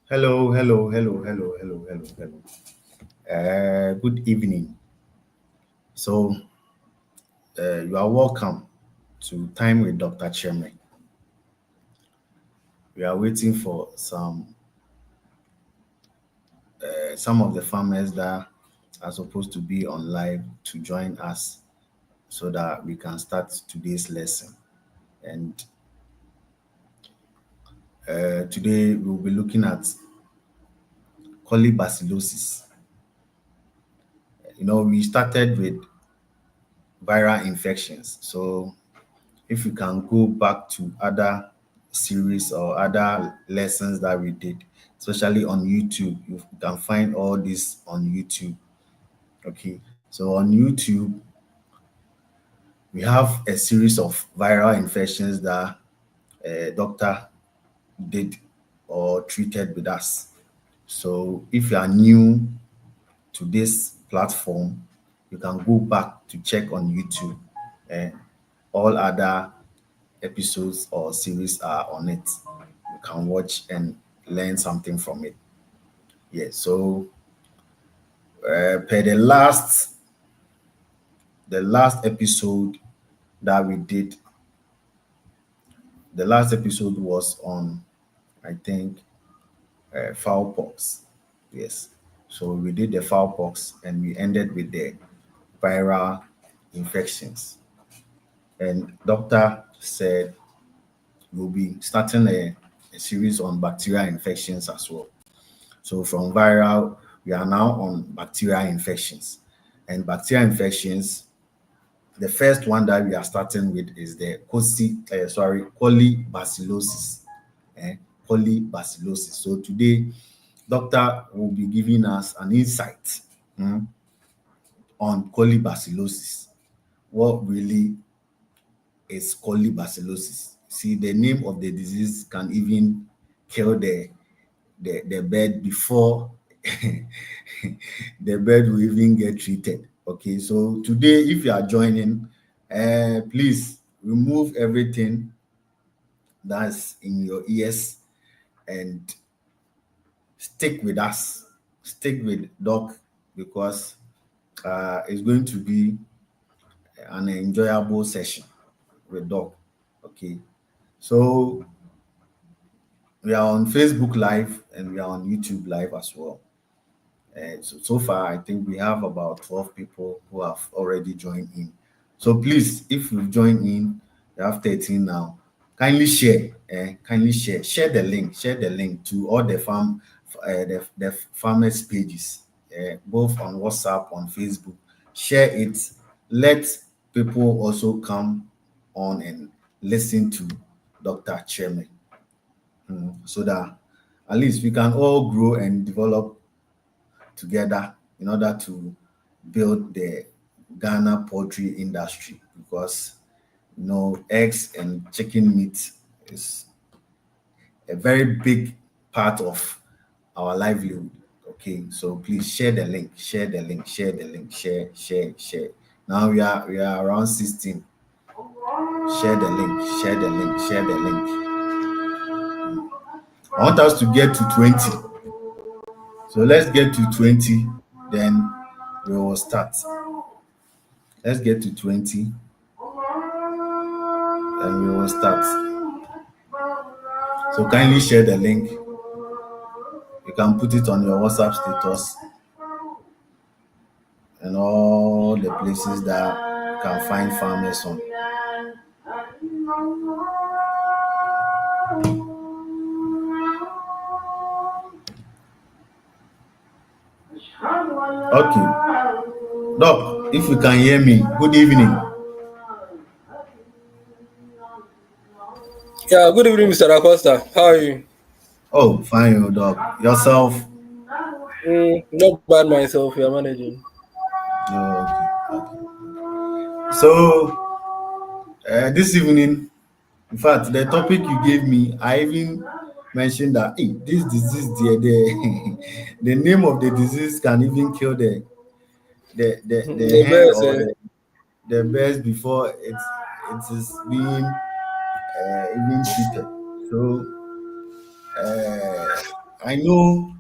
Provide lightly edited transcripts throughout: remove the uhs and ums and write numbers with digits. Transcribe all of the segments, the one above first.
Hello, hello, hello, hello, hello, hello, hello. Good evening. You are welcome to Time with Dr. Chairman. We are waiting for some of the farmers that are supposed to be on live to join us so that we can start today's lesson. And today we'll be looking at Colibacillosis. We started with viral infections. So if you can go back to other series or other lessons that we did, especially on YouTube, you can find all this on YouTube. Okay, so on YouTube, we have a series of viral infections that a doctor did or treated with us. So if you are new to this platform, you can go back to check on YouTube. And all other episodes or series are on it. You can watch and learn something from it. Yeah. So per the last episode that we did, the last episode was on, I think, fowl pox. Yes. So we did the fowl pox and we ended with the viral infections. And doctor said we'll be starting a series on bacterial infections as well. So from viral, we are now on bacterial infections. And bacterial infections, the first one that we are starting with is the colibacillosis. Eh, colibacillosis. So today, doctor will be giving us an insight on colibacillosis. What really is colibacillosis? See, the name of the disease can even kill the bird before the bird will even get treated. Okay, so today, if you are joining, please remove everything that's in your ears and stick with us. Stick with Doc because it's going to be an enjoyable session with Doc. Okay, so we are on Facebook Live and we are on YouTube Live as well. So far, I think we have about 12 people who have already joined in. So please, if you've joined in, you have 13 now. Kindly share, share the link to all the farmers pages, both on WhatsApp, on Facebook. Share it. Let people also come on and listen to Dr. Chairman, so that at least we can all grow and develop together in order to build the Ghana poultry industry because eggs and chicken meat is a very big part of our livelihood. Okay, so please share the link, share the link, share the link, share. Now we are around 16. Share the link, share the link, share the link. I want us to get to 20. So let's get to 20, then we will start. Let's get to 20 and we will start. So kindly share the link. You can put it on your WhatsApp status and all the places that you can find farmers on. Okay. Doc, if you can hear me, good evening. Yeah, good evening, Mr. Acosta. How are you? Oh, fine, Doc. Yourself? Not bad myself. We are managing. Oh, okay. So, this evening, in fact, the topic you gave me, I even mentioned that hey, this disease, the name of the disease can even kill the The hen best. or the birds before it is being even treated. So, uh, I know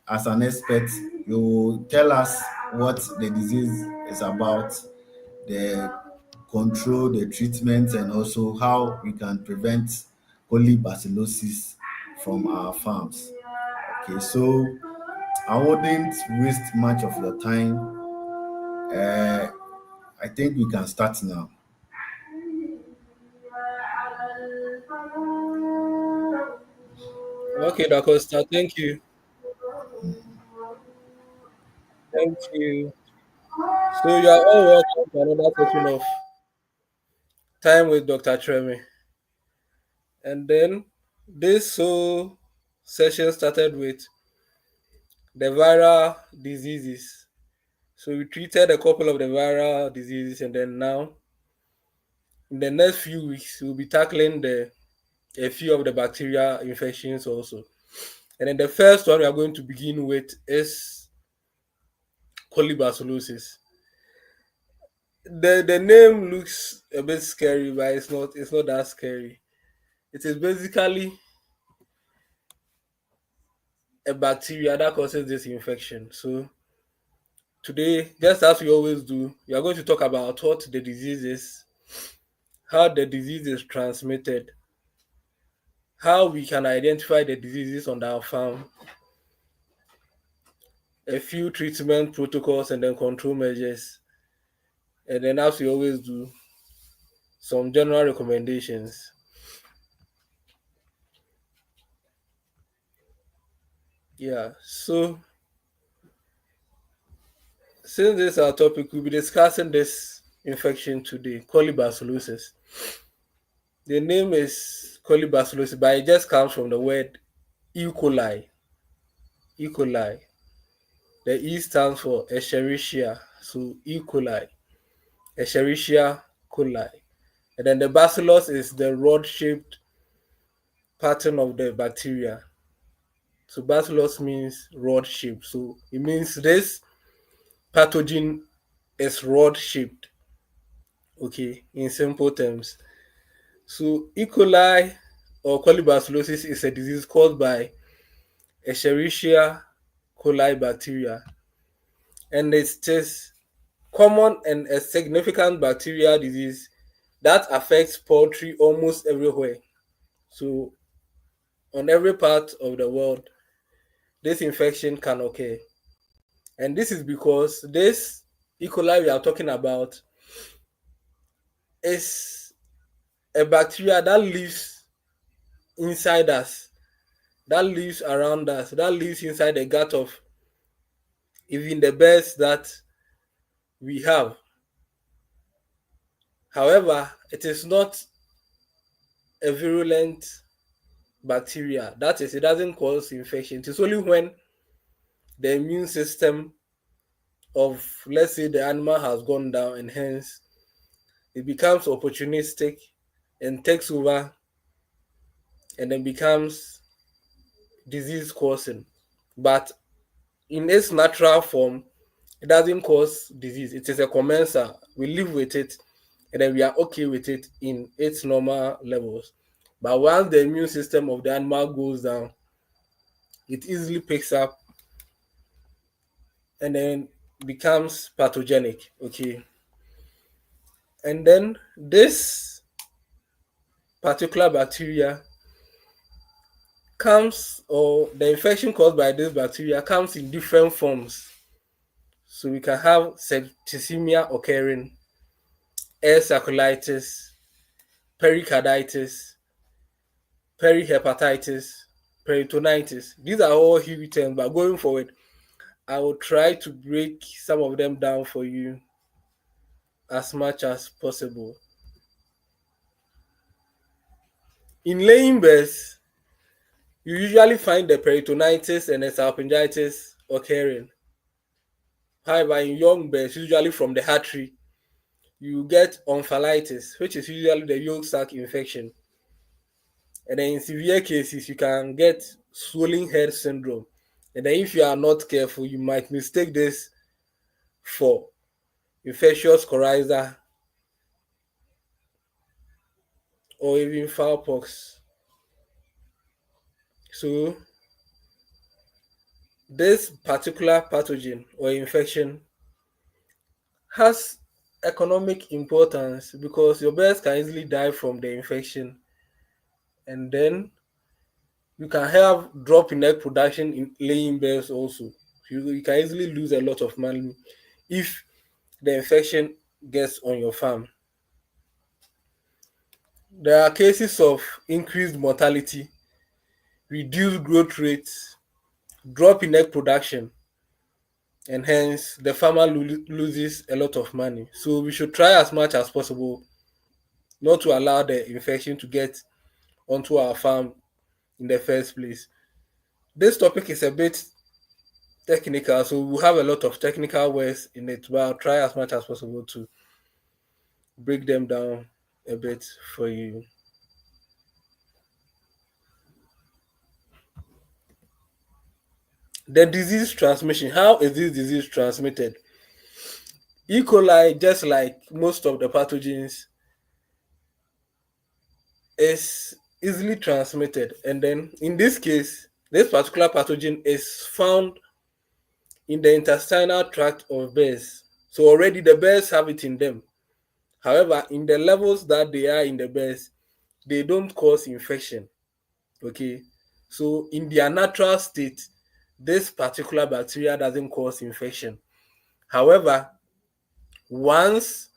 as an expert, you will tell us what the disease is about, the control, the treatment, and also how we can prevent colibacillosis from our farms. Okay, so I wouldn't waste much of your time. I think we can start now. Okay, Dacosta, thank you. Thank you. So you are all welcome to another session of Time with Dr. Tremi. And then this whole session started with the viral diseases. So we treated a couple of the viral diseases, and then now in the next few weeks we'll be tackling the a few of the bacterial infections also. And then the first one we are going to begin with is colibacillosis. The name looks a bit scary, but it's not that scary. It is basically a bacteria that causes this infection. So today, just as we always do, we are going to talk about what the disease is, how the disease is transmitted, how we can identify the diseases on our farm, a few treatment protocols and then control measures, and then as we always do, some general recommendations. Yeah. So since this is our topic, we'll be discussing this infection today, colibacillosis. The name is colibacillosis, but it just comes from the word E. coli. E. coli. The E stands for Escherichia, so E. coli, Escherichia coli. And then the bacillus is the rod-shaped pattern of the bacteria. So bacillus means rod-shaped. So it means this pathogen is rod-shaped. Okay, in simple terms. So E. coli or colibacillosis is a disease caused by Escherichia coli bacteria, and it's just common and a significant bacterial disease that affects poultry almost everywhere. So on every part of the world, this infection can occur, and this is because this E. coli we are talking about is a bacteria that lives inside us, that lives around us, that lives inside the gut of even the birds that we have. However, it is not a virulent bacteria. That is, it doesn't cause infection. It is only when the immune system of, let's say, the animal has gone down, and hence it becomes opportunistic and takes over and then becomes disease causing. But in its natural form, it doesn't cause disease. It is a commensal. We live with it and then we are okay with it in its normal levels. But once the immune system of the animal goes down, it easily picks up and then becomes pathogenic. Okay. And then this particular bacteria comes, or the infection caused by this bacteria comes in different forms. So we can have septicemia occurring, air circulitis, pericarditis, perihepatitis, peritonitis. These are all huge terms, but going forward, I will try to break some of them down for you as much as possible. In laying birds, you usually find the peritonitis and the salpingitis occurring. However, in young birds, usually from the hatchery, you get omphalitis, which is usually the yolk sac infection. And then in severe cases, you can get swollen head syndrome. And then if you are not careful, you might mistake this for infectious coryza or even fowl pox. So This particular pathogen or infection has economic importance because your birds can easily die from the infection, and then you can have drop in egg production in laying birds also. You can easily lose a lot of money if the infection gets on your farm. There are cases of increased mortality, reduced growth rates, drop in egg production, and hence the farmer loses a lot of money. So we should try as much as possible not to allow the infection to get onto our farm in the first place. This topic is a bit technical, so we'll have a lot of technical words in it, but I'll try as much as possible to break them down a bit for you. The disease transmission. How is this disease transmitted? E. coli, just like most of the pathogens, is easily transmitted. And then in this case, this particular pathogen is found in the intestinal tract of bears. So already the bears have it in them. However, in the levels that they are in the bears, they don't cause infection. Okay. So in their natural state, this particular bacteria doesn't cause infection. However, once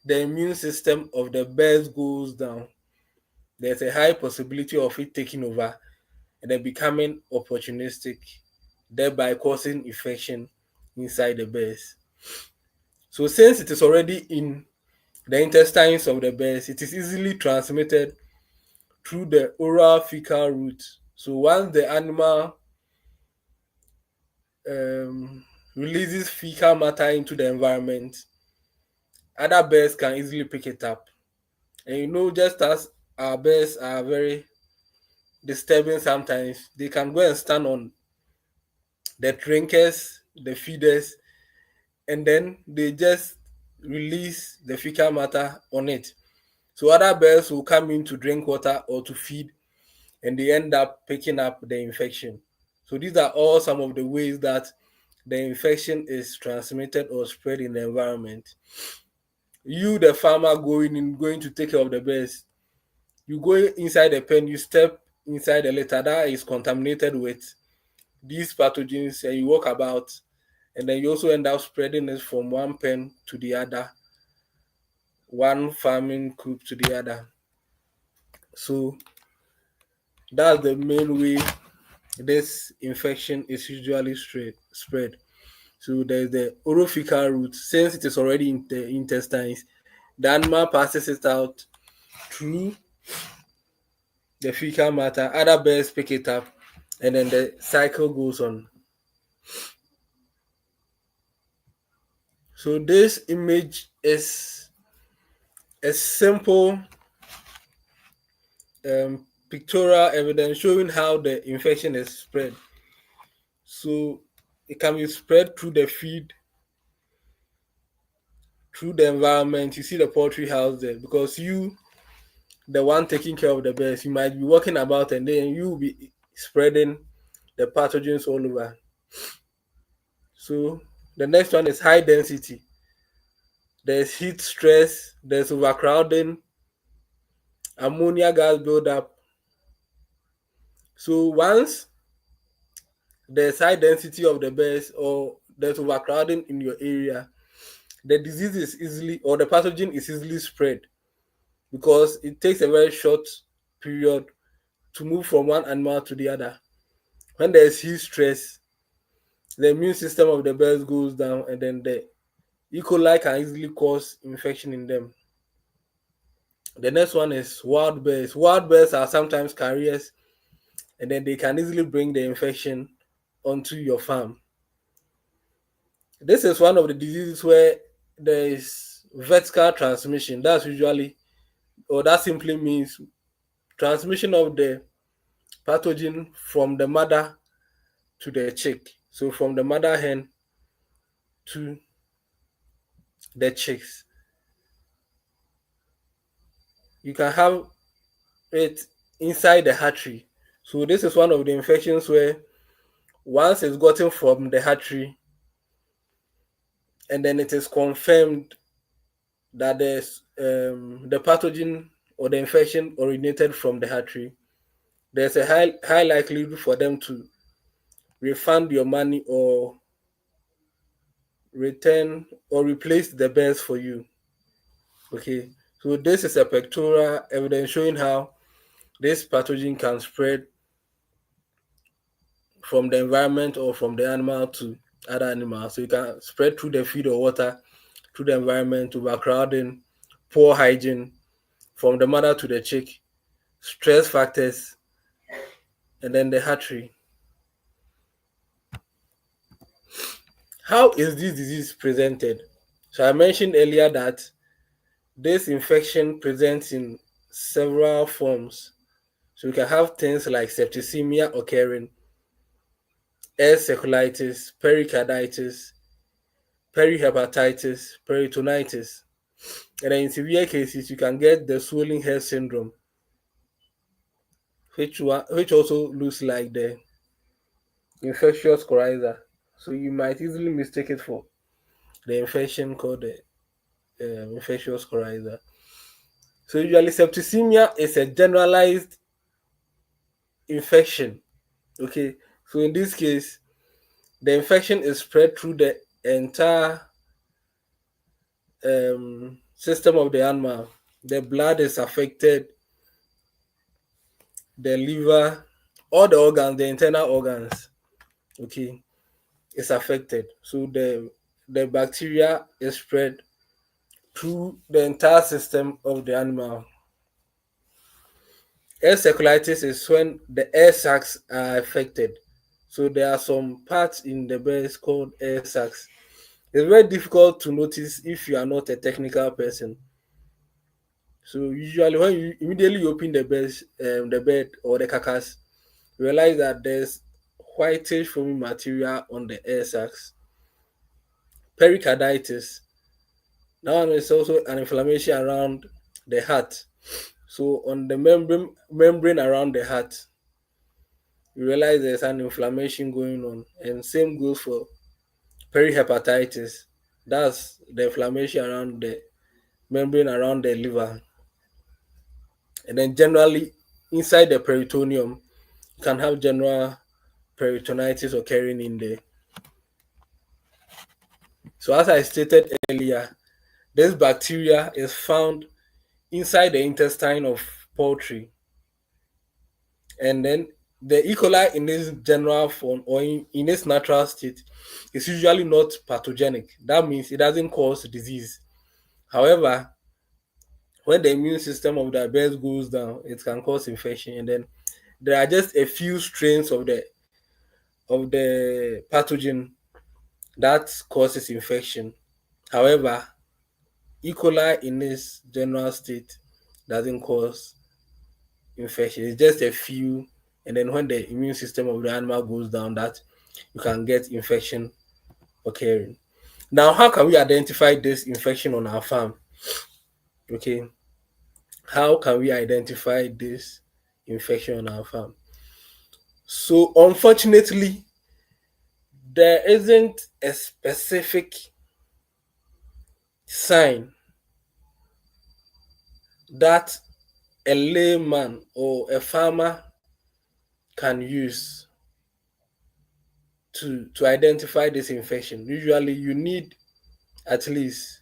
the immune system of the bears goes down, there's a high possibility of it taking over and then becoming opportunistic, thereby causing infection inside the bears. So since it is already in the intestines of the bears, it is easily transmitted through the oral fecal route. So once the animal um, releases fecal matter into the environment, other bears can easily pick it up. And just as our bears are very disturbing sometimes, they can go and stand on the drinkers, the feeders, and then they just release the fecal matter on it. So other bears will come in to drink water or to feed, and they end up picking up the infection. So these are all some of the ways that the infection is transmitted or spread in the environment. You, the farmer, going to take care of the bears. You go inside the pen, you step inside the litter that is contaminated with these pathogens, and you walk about, and then you also end up spreading it from one pen to the other, one farming coop to the other. So that's the main way this infection is usually spread. So there's the orophycal route. Since it is already in the intestines, the animal passes it out through the fecal matter. Other bears pick it up, and then the cycle goes on. So this image is a simple pictorial evidence showing how the infection is spread. So it can be spread through the feed, through the environment. You see the poultry house there because you, the one taking care of the bears, you might be walking about and then you will be spreading the pathogens all over. So the next one is high density. There's heat stress, there's overcrowding, ammonia gas buildup. So once there's high density of the bears or there's overcrowding in your area, the disease is easily or the pathogen is easily spread because it takes a very short period to move from one animal to the other. When there's heat stress, the immune system of the bears goes down, and then the E. coli can easily cause infection in them. The next one is wild bears. Wild bears are sometimes carriers, and then they can easily bring the infection onto your farm. This is one of the diseases where there is vertical transmission. That's usually, or that simply means transmission of the pathogen from the mother to the chick. So from the mother hen to the chicks. You can have it inside the hatchery. So this is one of the infections where Once it's gotten from the hatchery, and then it is confirmed that the pathogen or the infection originated from the hatchery, there's a high likelihood for them to refund your money or return or replace the birds for you. Okay, so this is a pictorial evidence showing how this pathogen can spread from the environment or from the animal to other animals. So it can spread through the feed or water, through the environment, overcrowding, poor hygiene, from the mother to the chick, stress factors, and then the hatchery. How is this disease presented? So I mentioned earlier that this infection presents in several forms. So you can have things like septicemia occurring, air seculitis, pericarditis, perihepatitis, peritonitis. And then in severe cases, you can get the swollen hair syndrome, which also looks like the infectious coryza. So you might easily mistake it for the infection called the infectious coryza. So usually septicemia is a generalized infection. Okay, so in this case, the infection is spread through the entire system of the animal. The blood is affected, the liver, all the organs, the internal organs. Okay, is affected. So the bacteria is spread through the entire system of the animal. Air seculitis is when the air sacs are affected. So there are some parts in the breast called air sacs. It's very difficult to notice if you are not a technical person. So usually when you immediately open the bed or the carcass, you realize that there's whitish foamy material on the air sacs. Pericarditis. That one is also an inflammation around the heart. So on the membrane around the heart, you realize there's an inflammation going on. And same goes for perihepatitis. That's the inflammation around the membrane around the liver. And then generally inside the peritoneum, you can have general peritonitis occurring in there. So as I stated earlier, this bacteria is found inside the intestine of poultry. And then the E. coli in its general form or in its natural state is usually not pathogenic. That means it doesn't cause disease. However, when the immune system of the birds goes down, it can cause infection. And then there are just a few strains of the pathogen that causes infection. However, E. coli in its general state doesn't cause infection. It's just a few, and then when the immune system of the animal goes down, that you can get infection occurring. Now, how can we identify this infection on our farm? Okay, how can we identify this infection on our farm? So, unfortunately, there isn't a specific sign that a layman or a farmer can use to identify this infection. Usually, you need at least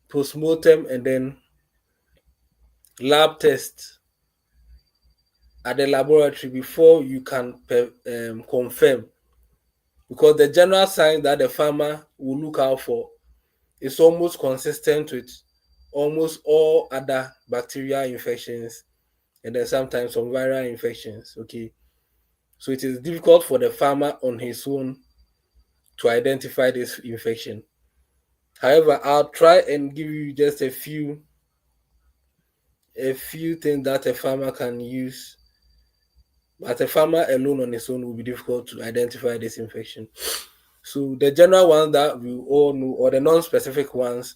postmortem and then lab tests at the laboratory before you can confirm, because the general signs that the farmer will look out for is almost consistent with almost all other bacterial infections and then sometimes some viral infections. Okay, so it is difficult for the farmer on his own to identify this infection. However, I'll try and give you just a few things that a farmer can use. But a farmer alone on his own will be difficult to identify this infection. So the general ones that we all know, or the non-specific ones,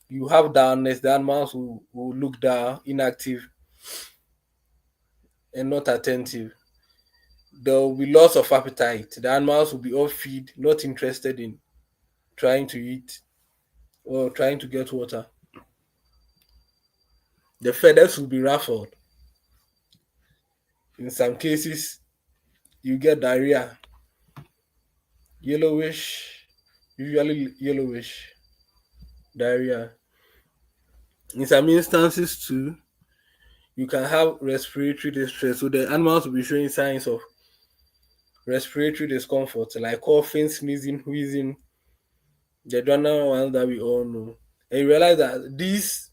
you have downness, the animals who look down, inactive, and not attentive. there will be loss of appetite. The animals will be off feed, not interested in trying to eat or trying to get water. The feathers will be ruffled. In some cases, you get diarrhea, yellowish, usually yellowish diarrhea. In some instances, too, you can have respiratory distress. So the animals will be showing signs of respiratory discomfort, like coughing, sneezing, wheezing, the general ones that we all know. And you realize that these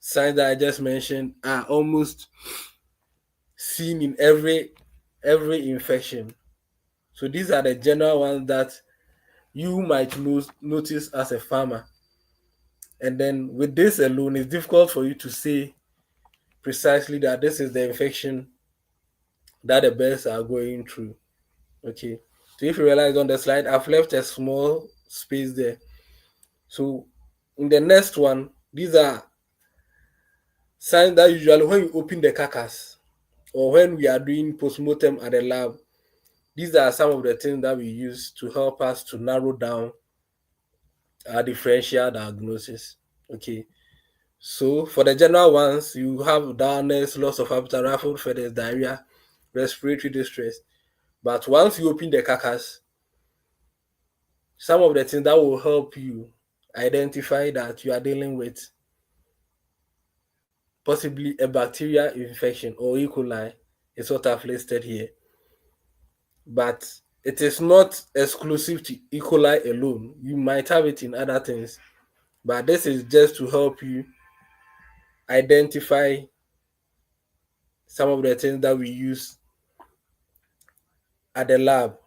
signs that I just mentioned are almost seen in every infection. So these are the general ones that you might notice as a farmer. And then with this alone, it's difficult for you to say precisely that this is the infection that the birds are going through. Okay. So if you realize on the slide, I've left a small space there. So in the next one, these are signs that usually when you open the carcass or when we are doing postmortem at the lab, these are some of the things that we use to help us to narrow down our differential diagnosis. Okay. So for the general ones, you have dullness, loss of appetite, ruffled feathers, diarrhea, respiratory distress. But once you open the carcass, some of the things that will help you identify that you are dealing with possibly a bacterial infection or E. coli is what I've listed here. But it is not exclusive to E. coli alone. You might have it in other things, but this is just to help you identify some of the things that we use at the lab.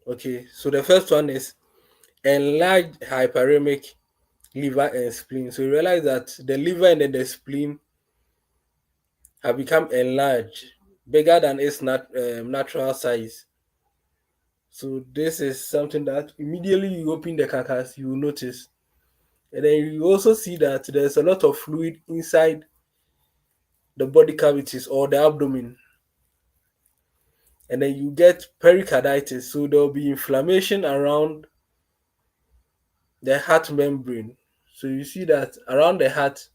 Okay, so the first one is enlarged hyperemic liver and spleen. So you realize that the liver and then the spleen have become enlarged, bigger than its natural size. So this is something that immediately you open the carcass, you will notice. And then you also see that there's a lot of fluid inside the body cavities or the abdomen. And then you get pericarditis. So there will be inflammation around the heart membrane. So you see that around the heart,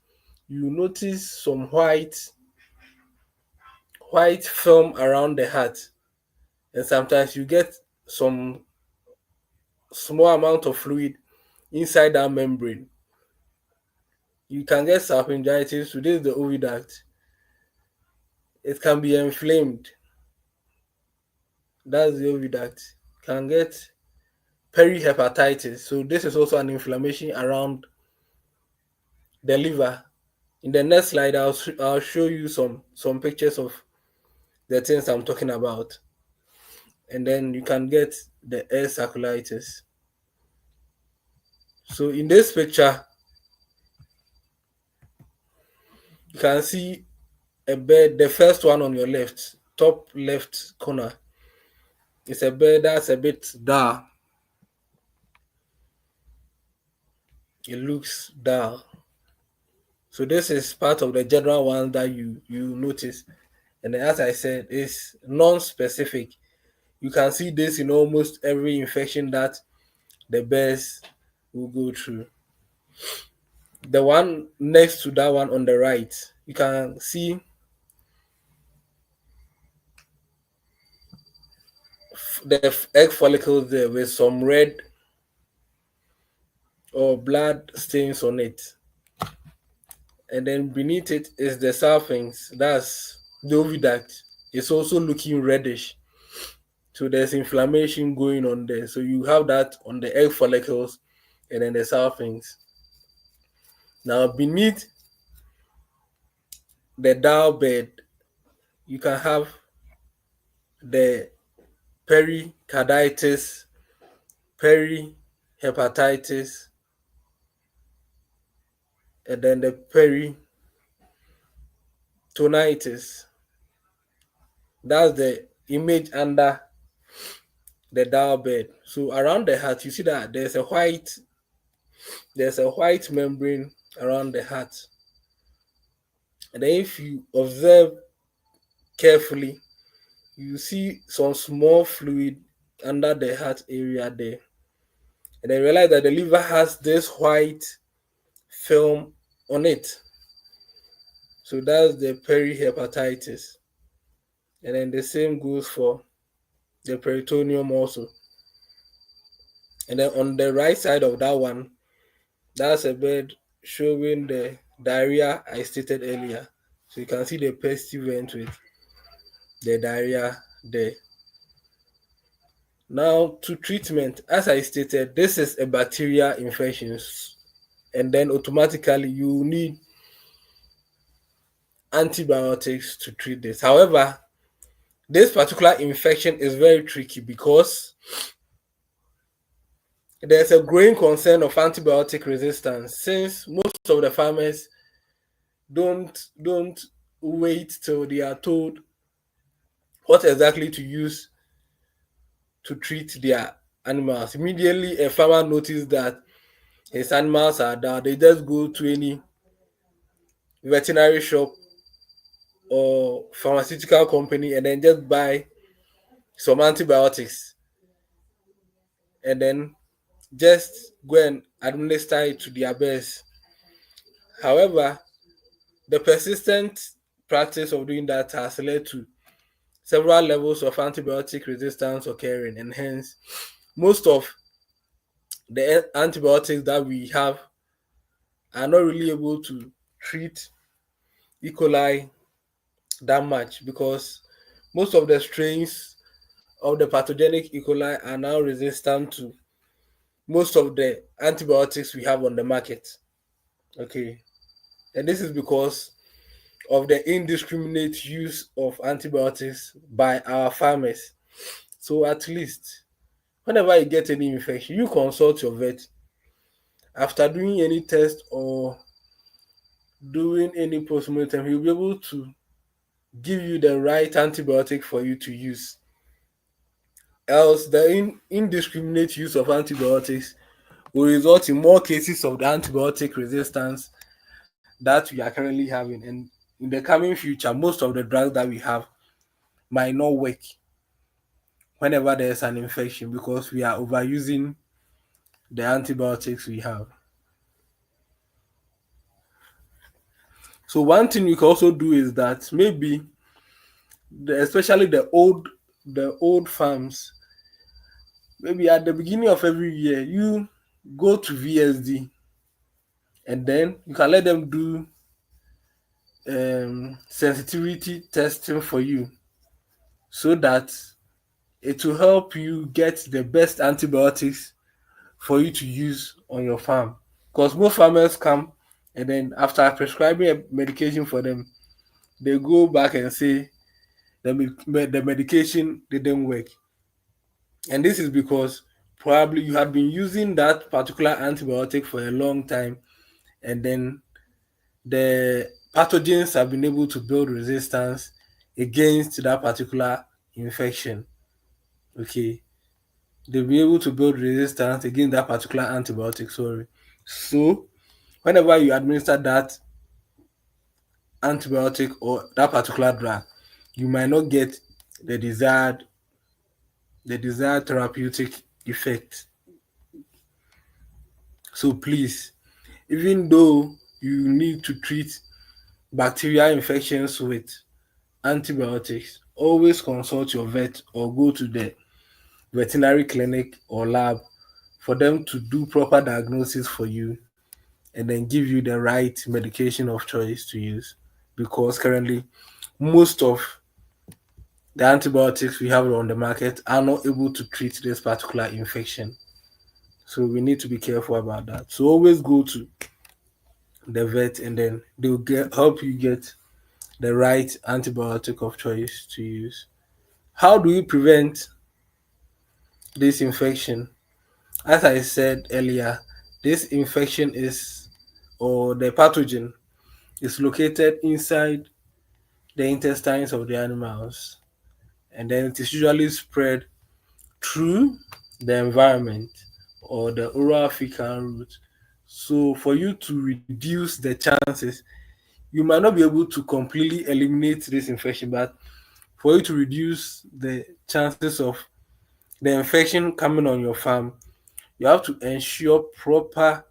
you notice some white film around the heart. And sometimes you get some small amount of fluid inside that membrane. You can get salpingitis. So this is the oviduct. It can be inflamed. That's the oviduct. Can get perihepatitis. So this is also an inflammation around the liver. In the next slide, I'll show you some pictures of the things I'm talking about, and then you can get the air circulitis. So in this picture, you can see a bird. The first one on your left, top left corner, is a bird that's a bit dull. It looks dull. So this is part of the general one that you notice. And then, as I said, it's non-specific. You can see this in almost every infection that the birds will go through. The one next to that one on the right, you can see the egg follicles there with some red or blood stains on it. And then beneath it is the salpinx, that's the oviduct. It's also looking reddish. So there's inflammation going on there. So you have that on the egg follicles and then the salpinx. Now beneath the dull bed, you can have the pericarditis, perihepatitis, and then the peritonitis. That's the image under the dull bed. So around the heart, you see that there's a white membrane around the heart. And then if you observe carefully, you see some small fluid under the heart area there, and then realize that the liver has this white film on it. So that's the perihepatitis. And then the same goes for the peritoneum also. And then on the right side of that one, that's a bed showing the diarrhea I stated earlier. So you can see the pasty vent with the diarrhea there. Now to treatment, as I stated, this is a bacterial infection, and then automatically you need antibiotics to treat this. However, this particular infection is very tricky because there's a growing concern of antibiotic resistance, since most of the farmers don't wait till they are told what exactly to use to treat their animals. Immediately a farmer notices that his animals are down, they just go to any veterinary shop or pharmaceutical company and then just buy some antibiotics and then just go and administer it to their birds. However, the persistent practice of doing that has led to several levels of antibiotic resistance occurring, and hence most of the antibiotics that we have are not really able to treat E. coli that much, because most of the strains of the pathogenic E. coli are now resistant to most of the antibiotics we have on the market. Okay, and this is because of the indiscriminate use of antibiotics by our farmers. So at least whenever you get any infection, you consult your vet after doing any test or doing any postmortem. He'll be able to give you the right antibiotic for you to use. Else, the indiscriminate use of antibiotics will result in more cases of the antibiotic resistance that we are currently having. And in the coming future, most of the drugs that we have might not work whenever there's an infection because we are overusing the antibiotics we have. So one thing we can also do is that maybe especially the old farms, maybe at the beginning of every year you go to VSD and then you can let them do sensitivity testing for you, so that it will help you get the best antibiotics for you to use on your farm. Because most farmers come and then after prescribing a medication for them, they go back and say the medication didn't work. And this is because probably you had been using that particular antibiotic for a long time, and then the pathogens have been able to build resistance against that particular infection. Okay, they'll be able to build resistance against that particular antibiotic. Sorry. So, whenever you administer that antibiotic or that particular drug, you might not get the desired the desired therapeutic effect. So please, even though you need to treat bacterial infections with antibiotics, always consult your vet or go to the veterinary clinic or lab for them to do proper diagnosis for you and then give you the right medication of choice to use. Because currently, most of the antibiotics we have on the market are not able to treat this particular infection. So we need to be careful about that. So always go to the vet and then they'll help you get the right antibiotic of choice to use. How do we prevent this infection? As I said earlier, this infection is, or the pathogen is located inside the intestines of the animals, and then it is usually spread through the environment or the oral fecal route. So for you to reduce the chances, you might not be able to completely eliminate this infection, but for you to reduce the chances of the infection coming on your farm, you have to ensure proper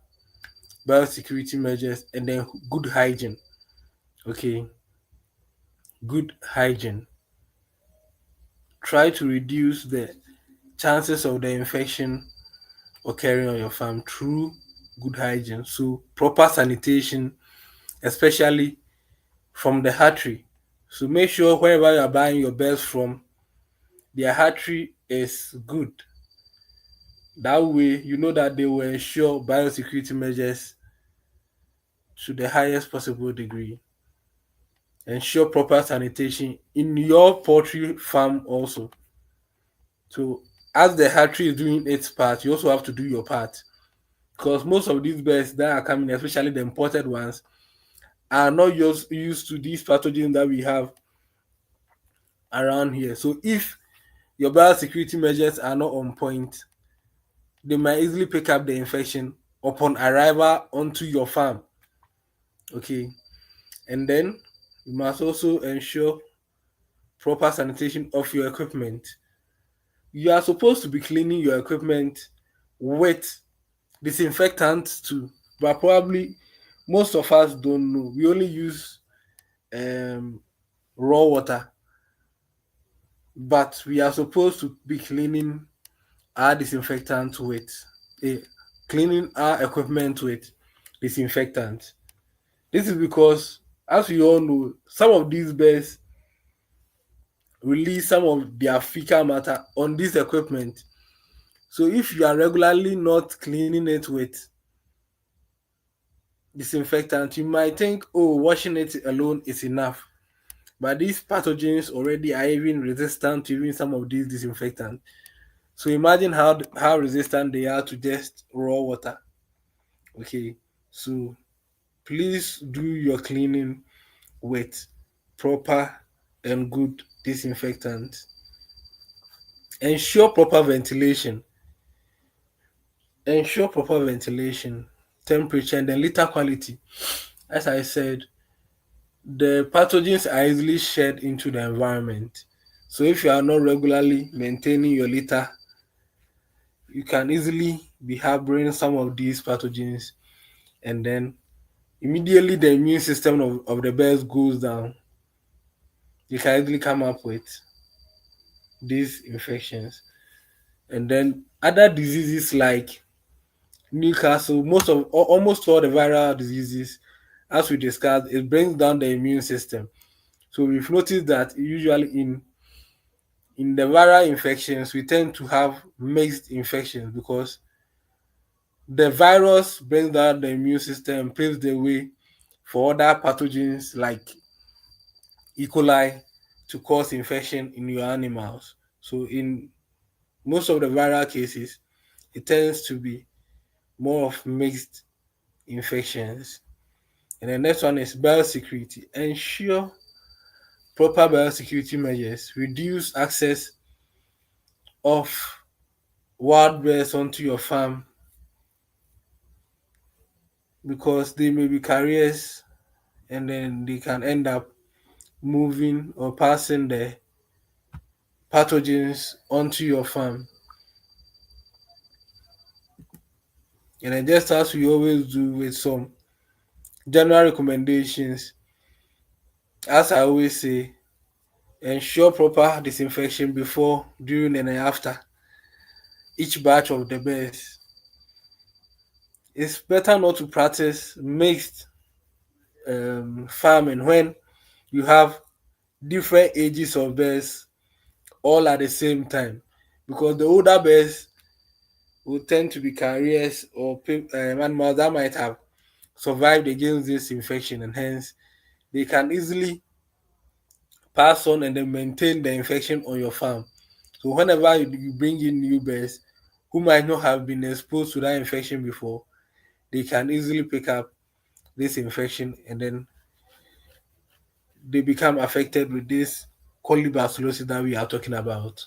biosecurity measures and then good hygiene. Okay, good hygiene. Try to reduce the chances of the infection occurring on your farm through good hygiene. So proper sanitation, especially from the hatchery. So make sure wherever you are buying your birds from, their hatchery is good. That way, you know that they will ensure biosecurity measures to the highest possible degree. Ensure proper sanitation in your poultry farm also. So as the hatchery is doing its part, you also have to do your part. Because most of these birds that are coming, especially the imported ones, are not used to these pathogens that we have around here. So if your biosecurity measures are not on point, they might easily pick up the infection upon arrival onto your farm. Okay, and then you must also ensure proper sanitation of your equipment. You are supposed to be cleaning your equipment with disinfectants too, but probably most of us don't know. We only use um, raw water, but we are supposed to be cleaning our disinfectant with eh, cleaning our equipment with disinfectant. This is because, as we all know, some of these birds release some of their fecal matter on this equipment. So if you are regularly not cleaning it with disinfectant, you might think, oh, washing it alone is enough. But these pathogens already are even resistant to even some of these disinfectants. So imagine how resistant they are to just raw water. Okay, so please do your cleaning with proper and good disinfectant. Ensure proper ventilation. Ensure proper ventilation, temperature, and then litter quality. As I said, the pathogens are easily shed into the environment. So if you are not regularly maintaining your litter, you can easily be harboring some of these pathogens, and then immediately the immune system of the birds goes down. You can easily come up with these infections. And then other diseases like Newcastle, almost all the viral diseases, as we discussed, it brings down the immune system. So we've noticed that usually in the viral infections, we tend to have mixed infections because the virus brings down the immune system, paves the way for other pathogens like E. coli to cause infection in your animals. So in most of the viral cases, it tends to be more of mixed infections. And the next one is biosecurity. Ensure proper biosecurity measures. Reduce access of wild birds onto your farm because they may be carriers and then they can end up moving or passing the pathogens onto your farm. And then just as we always do with some general recommendations, as I always say, ensure proper disinfection before, during, and after each batch of the birds. It's better not to practice mixed farming when you have different ages of birds all at the same time, because the older birds will tend to be carriers or animals that might have survived against this infection, and hence they can easily pass on and then maintain the infection on your farm. So whenever you bring in new birds who might not have been exposed to that infection before, they can easily pick up this infection, and then they become affected with this colibacillosis that we are talking about.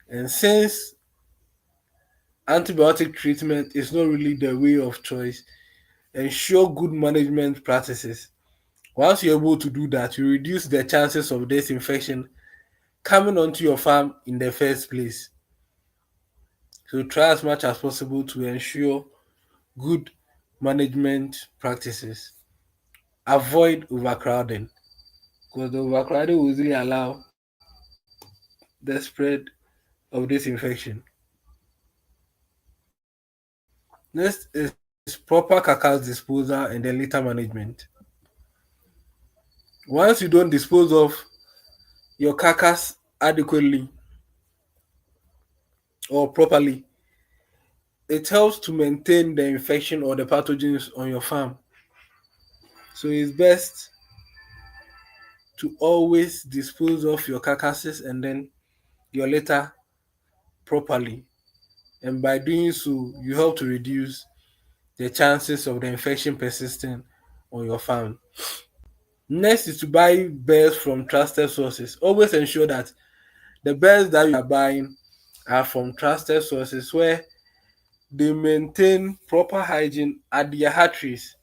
And since antibiotic treatment is not really the way of choice, ensure good management practices. Once you're able to do that, you reduce the chances of this infection coming onto your farm in the first place. So try as much as possible to ensure good management practices. Avoid overcrowding because the overcrowding will easily allow the spread of this infection. Next is proper carcass disposal and then litter management. Once you don't dispose of your carcass adequately or properly, it helps to maintain the infection or the pathogens on your farm. So it's best to always dispose of your carcasses and then your litter properly. And by doing so, you help to reduce the chances of the infection persisting on your farm. Next is to buy birds from trusted sources. Always ensure that the birds that you are buying are from trusted sources where they maintain proper hygiene at their hatcheries.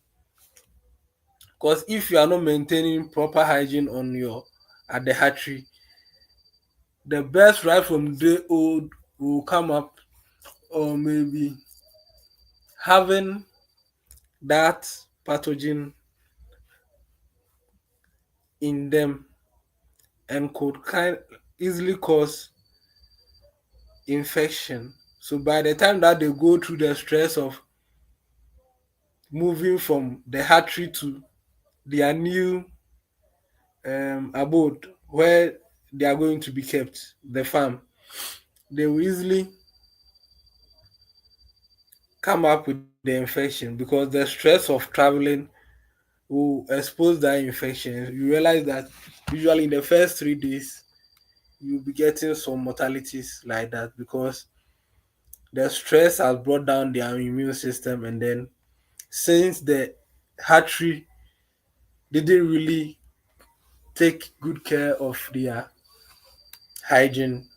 Because if you are not maintaining proper hygiene on your at the hatchery, the birds right from day old will come up or maybe having that pathogen in them and could easily cause infection. So by the time that they go through the stress of moving from the hatchery to their new abode where they are going to be kept, the farm, they will easily come up with the infection because the stress of traveling will expose that infection. You realize that usually in the first 3 days, you'll be getting some mortalities like that because the stress has brought down their immune system, and then since the hatchery didn't really take good care of their hygiene,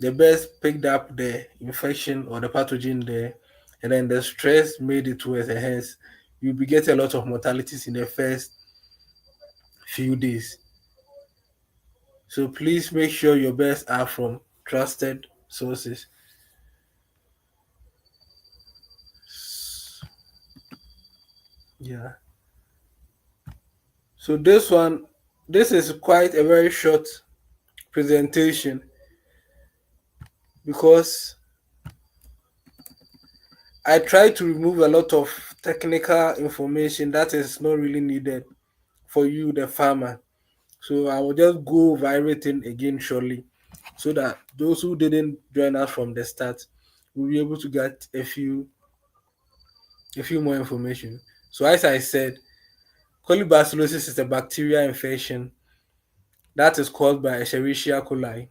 the birds picked up the infection or the pathogen there, and then the stress made it worse, and hence you'll be getting a lot of mortalities in the first few days. So please make sure your birds are from trusted sources. Yeah. So this is quite a very short presentation because I try to remove a lot of technical information that is not really needed for you, the farmer. So I will just go over everything again shortly so that those who didn't join us from the start will be able to get a few more information. So as I said, colibacillosis is a bacterial infection that is caused by Escherichia coli,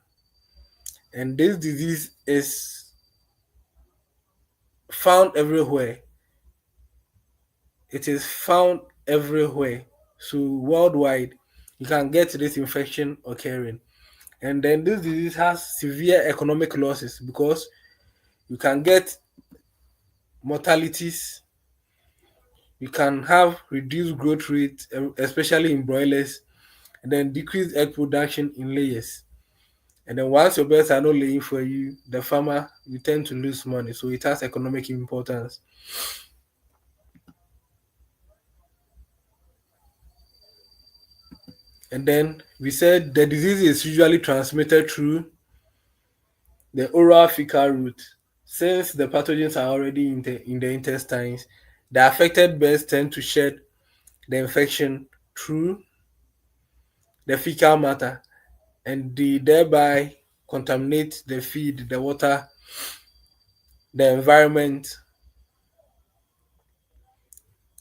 and this disease is found everywhere. It is found everywhere. So worldwide, you can get this infection occurring. And then this disease has severe economic losses because you can get mortalities, you can have reduced growth rate, especially in broilers, and then decreased egg production in layers. And then once your birds are not laying for you, the farmer you tend to lose money. So it has economic importance. And then we said the disease is usually transmitted through the oral fecal route. Since the pathogens are already in the intestines, the affected birds tend to shed the infection through the fecal matter, and they thereby contaminate the feed, the water, the environment,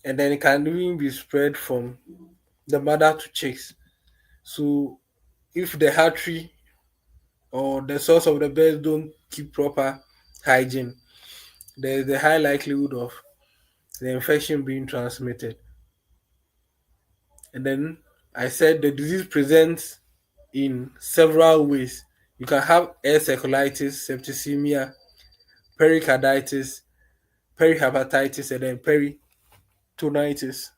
and then it can even be spread from the mother to chicks. So if the hatchery or the source of the birds don't keep proper hygiene, there is a high likelihood of the infection being transmitted. And then I said the disease presents in several ways. You can have encephalitis, septicemia, pericarditis, perihepatitis, and then peritonitis.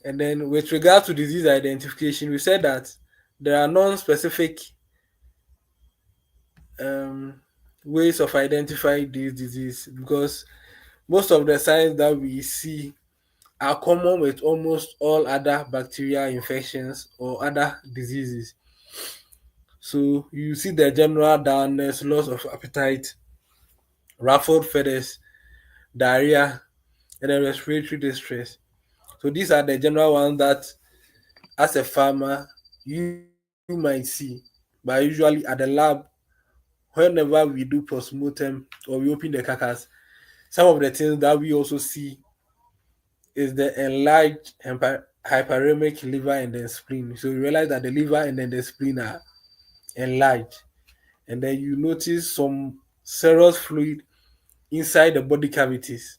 And then with regard to disease identification, we said that there are non-specific um, ways of identifying this disease, because most of the signs that we see are common with almost all other bacterial infections or other diseases. So you see the general dullness, loss of appetite, ruffled feathers, diarrhea, and then respiratory distress. So these are the general ones that, as a farmer, you might see. But usually at the lab, whenever we do postmortem or we open the carcass, some of the things that we also see is the enlarged hyperemic liver and the spleen. So you realize that the liver and then the spleen are enlarged, and then you notice some serous fluid inside the body cavities.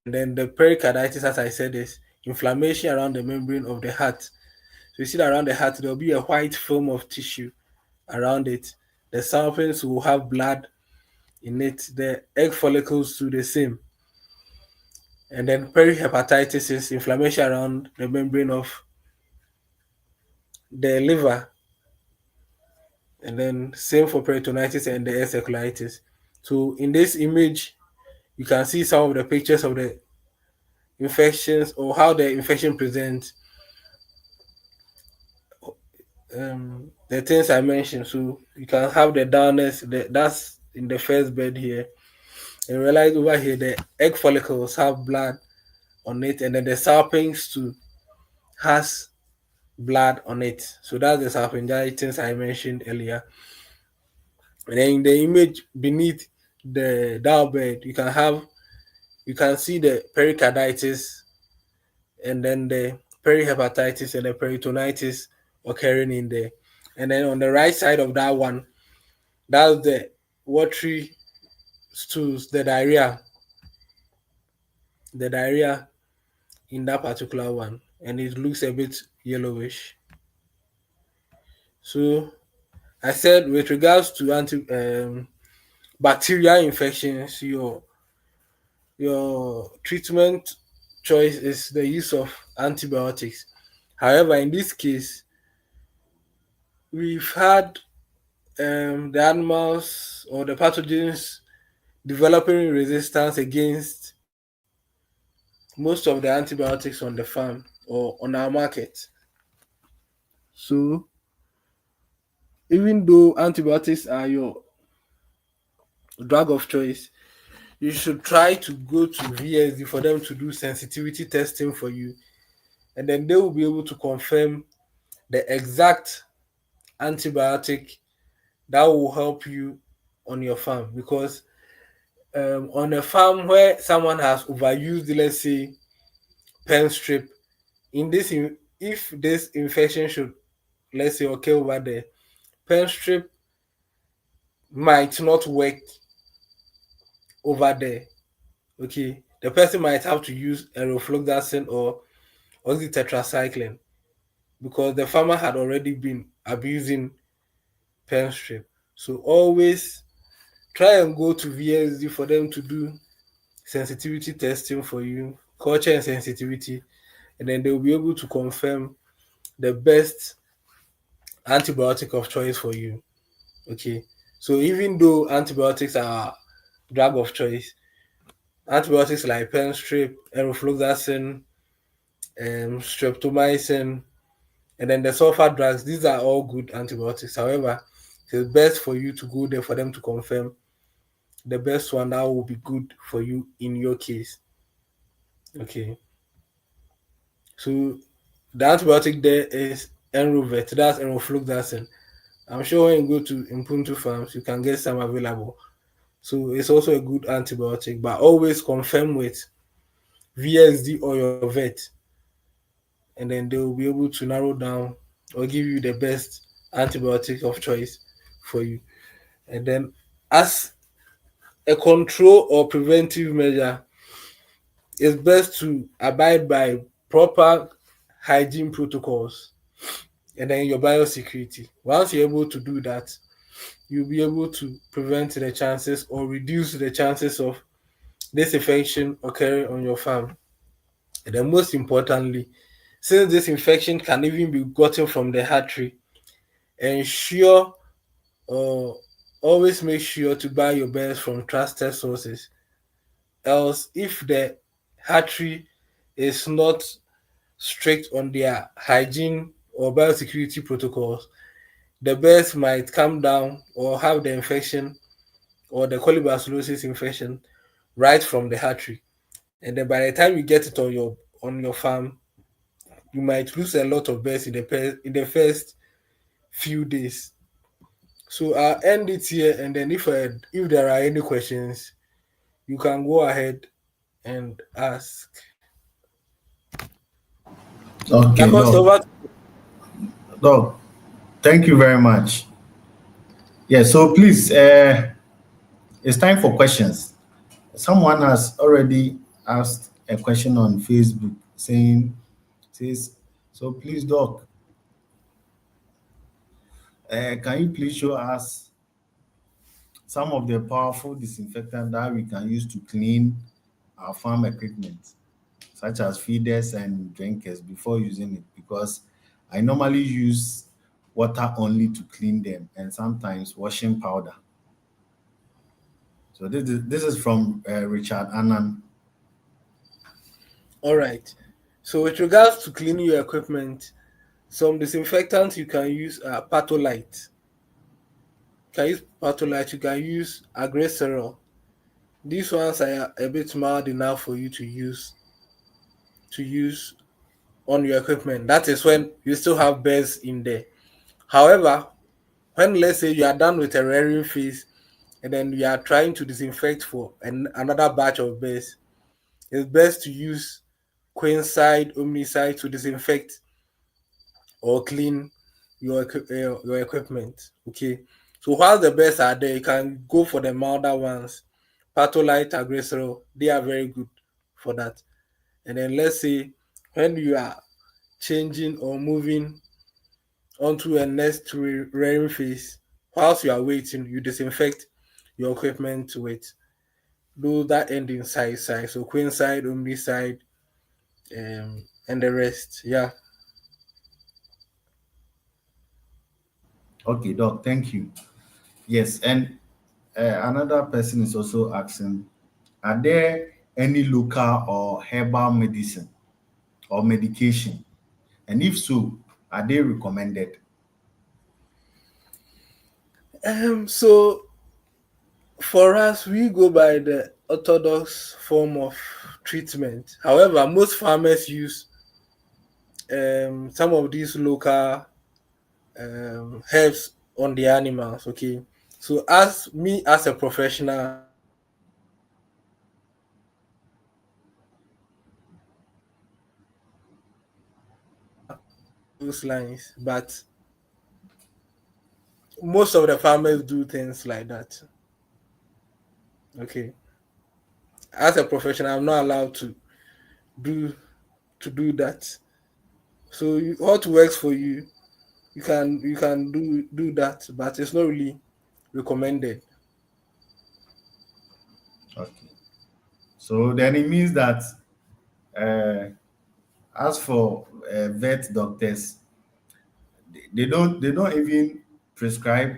And then the pericarditis, as I said, is inflammation around the membrane of the heart. So you see that around the heart there will be a white film of tissue around it. The samples will have blood in it. The egg follicles do the same. And then perihepatitis is inflammation around the membrane of the liver. And then same for peritonitis and the encephalitis. So in this image, you can see some of the pictures of the infections or how the infection presents. The things I mentioned. So you can have the dullness, that's in the first bed here. And realize over here the egg follicles have blood on it, and then the salpinx too has blood on it. So that's the salpingitis I mentioned earlier. And then in the image beneath the dull bed, you can see the pericarditis and then the perihepatitis and the peritonitis occurring in there. And then on the right side of that one, that's the watery stools, the diarrhea in that particular one, and it looks a bit yellowish. So I said with regards to bacterial infections, your treatment choice is the use of antibiotics. However, in this case, we've had the animals or the pathogens developing resistance against most of the antibiotics on the farm or on our market. So even though antibiotics are your drug of choice, you should try to go to VSD for them to do sensitivity testing for you, and then they will be able to confirm the exact antibiotic that will help you on your farm. Because on a farm where someone has overused, let's say, pen strip, in this if this infection should, let's say, occur over there, pen strip might not work over there. Okay, the person might have to use aerofloxacin or oxytetracycline because the farmer had already been abusing pen strip. So always try and go to VSD for them to do sensitivity testing for you, culture and sensitivity, and then they will be able to confirm the best antibiotic of choice for you. Okay, so even though antibiotics are drug of choice, antibiotics like pen strip, aerofloxacin, streptomycin, and then the sulfur drugs, these are all good antibiotics. However, it's best for you to go there for them to confirm the best one that will be good for you in your case. Okay. So the antibiotic there is Enrovet, that's enrofloxacin. I'm sure when you go to Impuntu farms, you can get some available. So it's also a good antibiotic, but always confirm with VSD or your vet, and then they will be able to narrow down or give you the best antibiotic of choice for you. And then, as a control or preventive measure, it's best to abide by proper hygiene protocols and then your biosecurity. Once you're able to do that, you'll be able to prevent the chances or reduce the chances of this infection occurring on your farm. And then most importantly, since this infection can even be gotten from the hatchery, ensure or always make sure to buy your birds from trusted sources. Else, if the hatchery is not strict on their hygiene or biosecurity protocols, the birds might come down or have the infection or the colibacillosis infection right from the hatchery. And then by the time you get it on your farm, you might lose a lot of birds in the first few days. So I'll end it here, and then if there are any questions, you can go ahead and ask. Okay, Lacoste, Doc. over. Doc, thank you very much. Yeah, so please, it's time for questions. Someone has already asked a question on Facebook saying, says, so please, Doc, can you please show us some of the powerful disinfectant that we can use to clean our farm equipment, such as feeders and drinkers before using it? Because I normally use water only to clean them and sometimes washing powder. So this is from Richard Annan. All right. So with regards to cleaning your equipment, some disinfectants you can use are Patholite. You can use Patholite. You can use Agreserol. These ones are a bit mild enough for you to use on your equipment. That is when you still have birds in there. However, when let's say you are done with a rearing phase and then you are trying to disinfect for another batch of birds, it's best to use quinacide, omnicide to disinfect or clean your equipment. Okay. So while the birds are there, you can go for the milder ones. Patholite, Agreserol, they are very good for that. And then let's say when you are changing or moving onto a next rearing phase, whilst you are waiting, you disinfect your equipment with those that end in side. So queen side, omni side, and the rest. Yeah. Okay, Doc, thank you. Yes, and another person is also asking, are there any local or herbal medicine or medication? And if so, are they recommended? So for us, we go by the orthodox form of treatment. However, most farmers use some of these local herbs on the animals. Okay, so as me as a professional, those lines, but most of the farmers do things like that. Okay, as a professional, I'm not allowed do do that. So what works for you, you can do that, but it's not really recommended. Okay. So then it means that uh, as for vet doctors, they don't even prescribe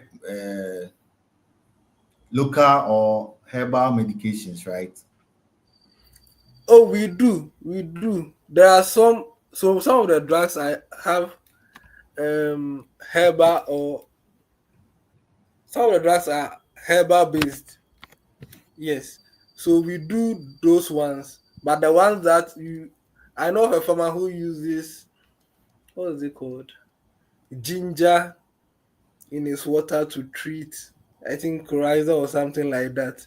local or herbal medications, right? Oh, we do. There are some of the drugs I have herbal or some of the drugs are herbal based. Yes. So we do those ones. But the ones that you I know of a farmer who uses what is it called? Ginger in his water to treat I think coryza or something like that.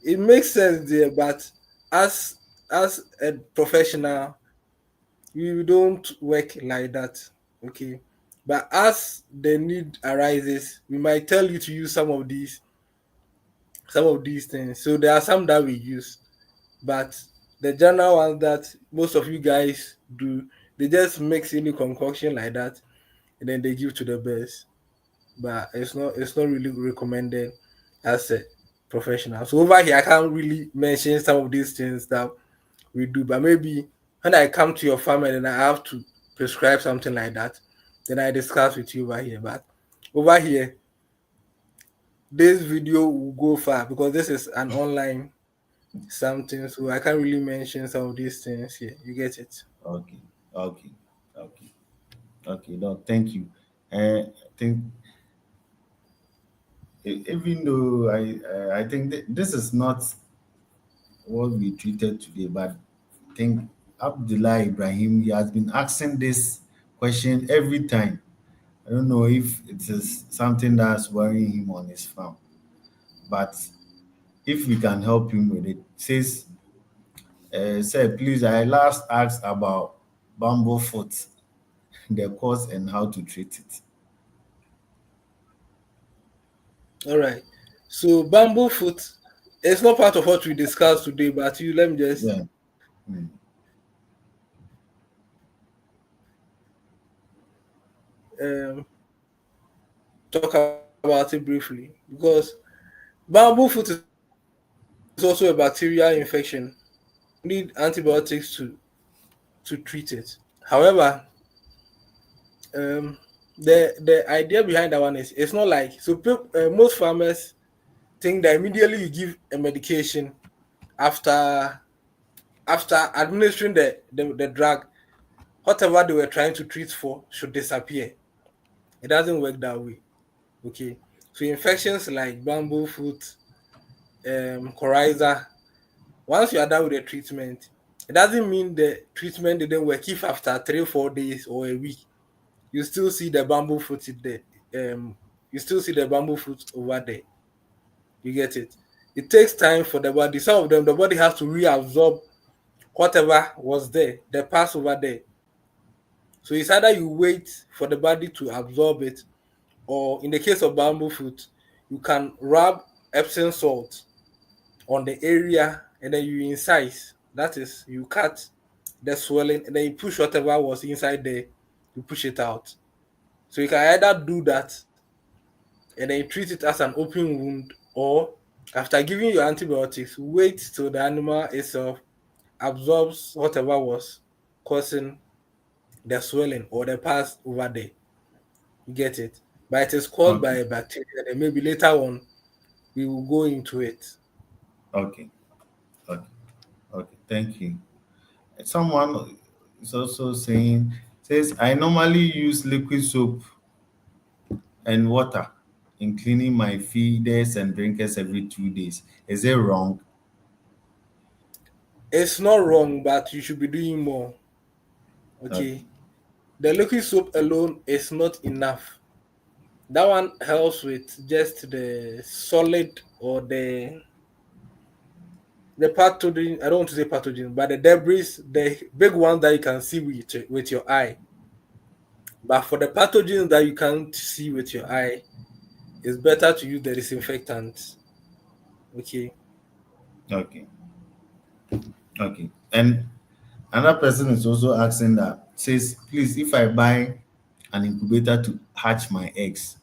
It makes sense there, but as as a professional, we don't work like that. Okay. But as the need arises, we might tell you to use some of these things. So there are some that we use, but the general ones that most of you guys do, they just mix any concoction like that and then they give to the birds. But it's not really recommended as a professional. So over here I can't really mention some of these things that we do, but maybe when I come to your farm and then I have to prescribe something like that, then I discuss with you over here. But over here, this video will go far because this is an online something, so I can't really mention some of these things here. You get it? Okay, okay, okay, okay. No, thank you. I think even though I think this is not what we treated today, but I think Abdullah Ibrahim, he has been asking this question every time. I don't know if it is something that's worrying him on his farm, but if we can help him with it, says, sir, please, I last asked about bamboo foot, the cause and how to treat it. All right. So bamboo foot, it's not part of what we discussed today, but you let me just Yeah. Mm. um, talk about it briefly because bamboo foot is also a bacterial infection. You need antibiotics to treat it. However, um, the idea behind that one is it's not like so. Most farmers think that immediately you give a medication after administering the drug, whatever they were trying to treat for should disappear. It doesn't work that way. Okay, so infections like bamboo foot, coryza, once you are done with the treatment, it doesn't mean the treatment didn't work. If after 3 4 days or a week you still see the bamboo foot in there, you still see the bamboo foot over there. You get it? It takes time for the body. Some of them, the body has to reabsorb whatever was there, the past over there. So it's either you wait for the body to absorb it, or in the case of bamboo foot, you can rub Epsom salt on the area and then you incise. That is, you cut the swelling and then you push whatever was inside there, you push it out. So you can either do that and then you treat it as an open wound, or after giving you antibiotics, wait till the animal itself absorbs whatever was causing the swelling or the pus over there. You get it? But it is caused by Okay, a bacteria, and maybe later on we will go into it. okay, okay, okay. Thank you. Someone is also saying, says, I normally use liquid soap and water in cleaning my feeders and drinkers every 2 days. Is it wrong? It's not wrong, but you should be doing more. Okay, Okay. The liquid soap alone is not enough. That one helps with just the solid or the pathogen. I don't want to say pathogen, but the debris, the big ones that you can see with your eye. But for the pathogens that you can't see with your eye, it's better to use the disinfectant. Okay. okay, okay. And another person is also asking that, says, please, if I buy an incubator to hatch my eggs,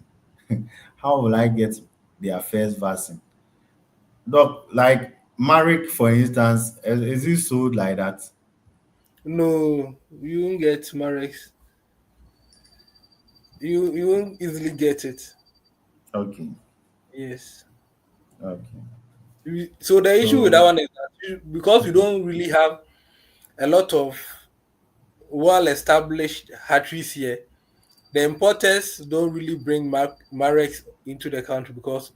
how will I get their first vaccine? Doc, like Marek, for instance, is it sold like that? No, you won't get Marex. You won't easily get it. Okay, Yes. okay. So the issue with that So, one is that because we don't really have a lot of well-established hatcheries here, the importers don't really bring Marex into the country because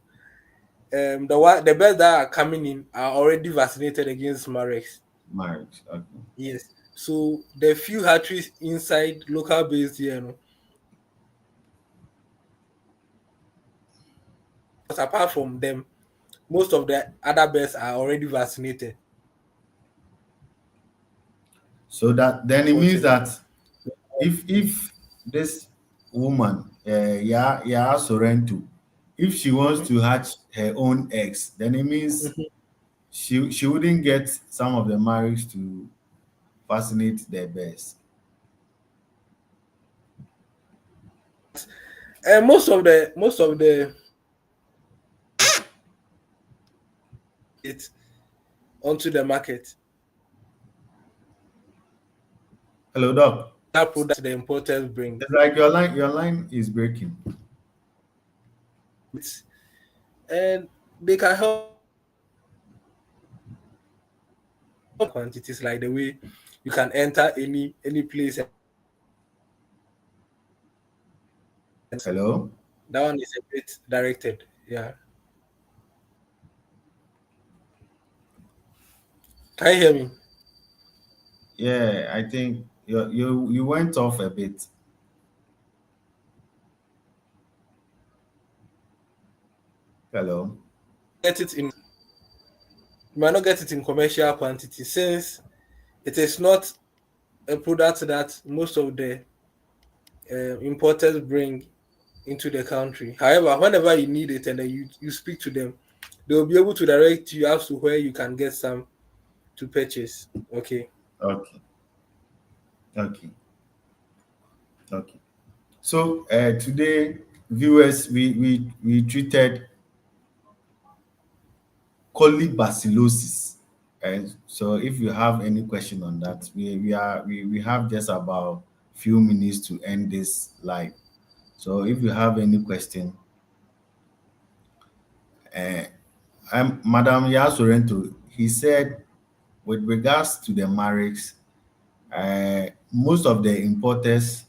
the birds that are coming in are already vaccinated against Marex. Marek, okay, Yes. So the few hatcheries inside local base here, because apart from them, most of the other birds are already vaccinated. so that then it means Unfortunately. that if this woman, yeah, Sorrento, if she wants Mhm. to hatch her own eggs, then it means Mhm. she wouldn't get some of the marriage to fascinate their birds. And most of the it onto the market. Hello, Doc. that product the importers bring. It's like your line is breaking. And they can help quantities like the way you can enter any place. Hello. That one is a bit directed. Yeah. Can you hear me? Yeah, I think you went off a bit. Hello. Get it in You might not get it in commercial quantity since it is not a product that most of the importers bring into the country. However, whenever you need it and then you speak to them, they will be able to direct you as to where you can get some to purchase. Okay. Okay. Okay. Okay. So today, viewers, we treated colibacillosis. And so if you have any question on that, we have just about few minutes to end this live. So if you have any question, uh, Madam Yasorento, he said with regards to the marriage, most of the importers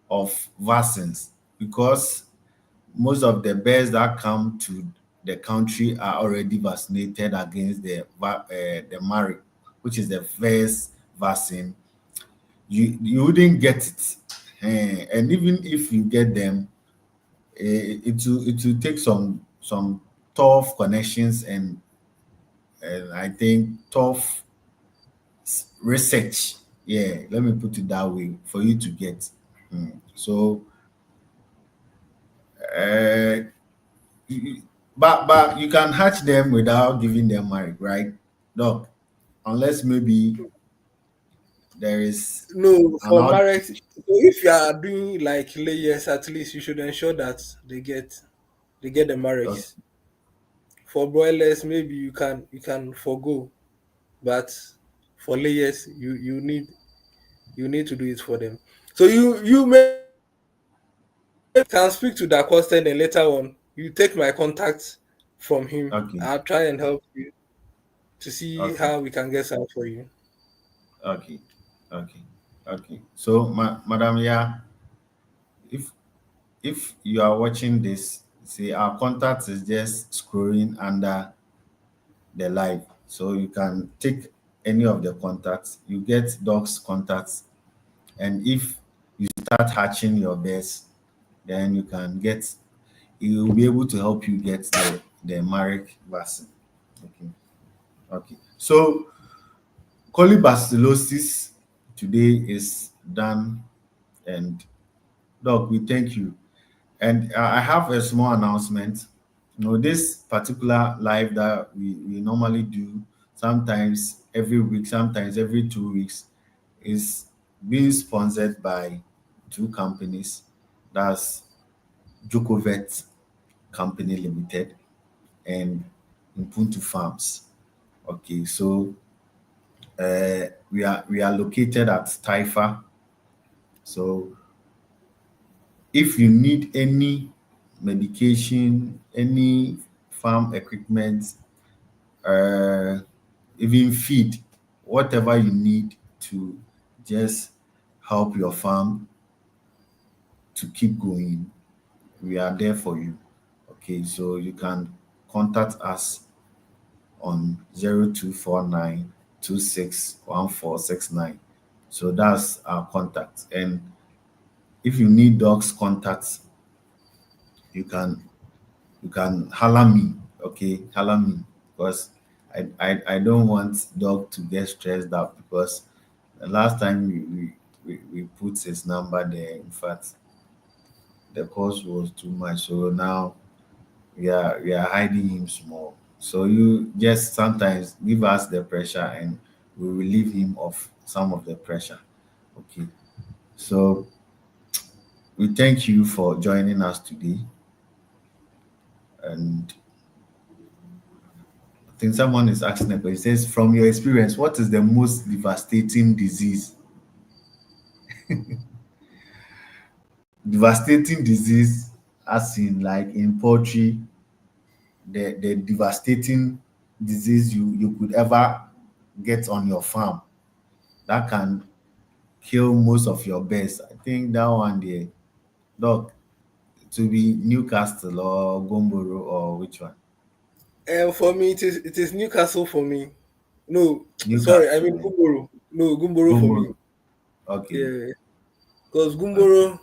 of vaccines, because most of the birds that come to the country are already vaccinated against the Marek, which is the first vaccine. You wouldn't get it, and even if you get them, it will take some tough connections and I think tough research. Yeah, let me put it that way for you to get. So, uh, but you can hatch them without giving them mark, right? No, unless maybe there is No, an for out. marriage, so if you are doing like layers, at least you should ensure that they get the Okay, marriage. For broilers, maybe you can forgo, but for layers, you need to do it for them. So you may can speak to that question and later on you take my contact from him. okay, I'll try and help you to see okay, how we can get some for you. okay, okay, okay. So, Madam, yeah, if if you are watching this, see our contact is just scrolling under the live, so you can take any of the contacts. You get Doc's contacts, and if you start hatching your best, then you can get he will be able to help you get the Marek vaccine. Okay. Okay. So colibacillosis today is done, and Doc, we thank you. And I have a small announcement. This particular live that we normally do, sometimes every week, sometimes every 2 weeks, is being sponsored by two companies. That's Jokovet Company Limited and Ubuntu Farms. Okay, so we are located at Taifa. So if you need any medication, any farm equipment, uh, even feed, whatever you need to just help your farm to keep going, we are there for you. Okay, so you can contact us on 0249 261469. So that's our contact. And if you need dogs contacts, you can you can holler me. Okay, holler me because I don't want dog to get stressed out because the last time we put his number there, in fact, the cost was too much. So now we are hiding him small. So you just sometimes give us the pressure and we relieve him of some of the pressure. Okay. So we thank you for joining us today. And I think someone is asking a question. It says, from your experience, what is the most devastating disease? Devastating disease, as in like in poultry, the devastating disease you could ever get on your farm that can kill most of your birds. I think that one there, dog, to be Newcastle or Gomboro or which one? And for me, it is Newcastle for me. No, sorry, I Newcastle, mean eh? Gumboro. No, Gumboro for me. Gomboro. Okay, Yeah, because okay. Gumboro,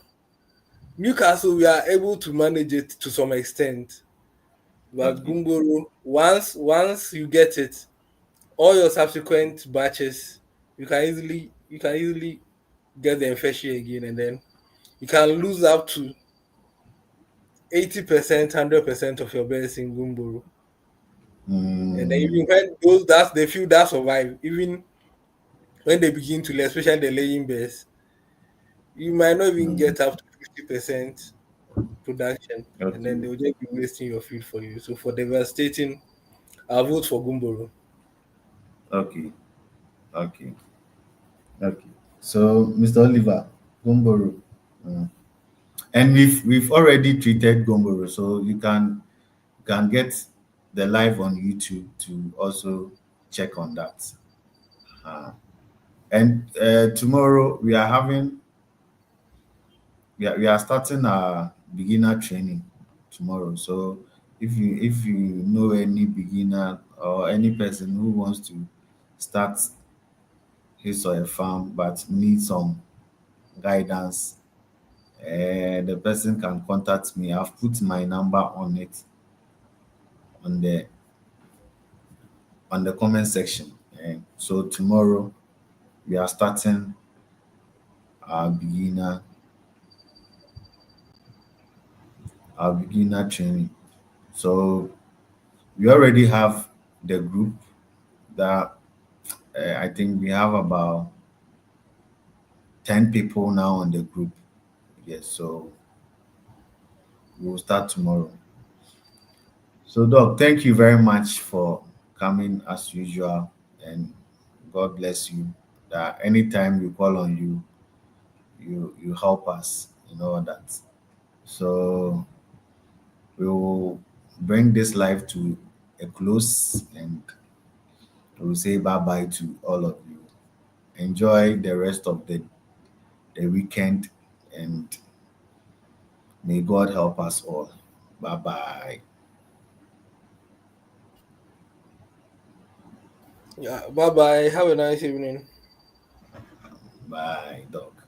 Newcastle, we are able to manage it to some extent. But Okay. Gumboro, once you get it, all your subsequent batches, you can easily get the infection again, and then you can lose up to 80%, 100% of your birds in Gumboro. And then Mm, even when those that they feel that survive, even when they begin to lay, especially the laying bears, you might not even mm, get up to 50% production, and then okay, they'll just be wasting your feed for you. So for devastating, I'll vote for Gumboro. okay, okay, okay. So, Mr. Oliver, Gomboro. Mm. And we've already treated Gomboro, so you can get the live on YouTube to also check on that. Uh, and tomorrow we are starting our beginner training tomorrow. So if you know any beginner or any person who wants to start his or her farm but needs some guidance, the person can contact me. I've put my number on it on the comment section. So tomorrow we are starting our beginner training. So we already have the group that I think we have about 10 people now on the group. Yes, so we'll start tomorrow. So, Doc, thank you very much for coming as usual, and God bless you. That anytime we call on you, you help us in all that. So we will bring this live to a close, and we'll say bye bye to all of you. Enjoy the rest of the weekend, and may God help us all. Bye bye. Yeah, bye bye. Have a nice evening. Bye, Doc.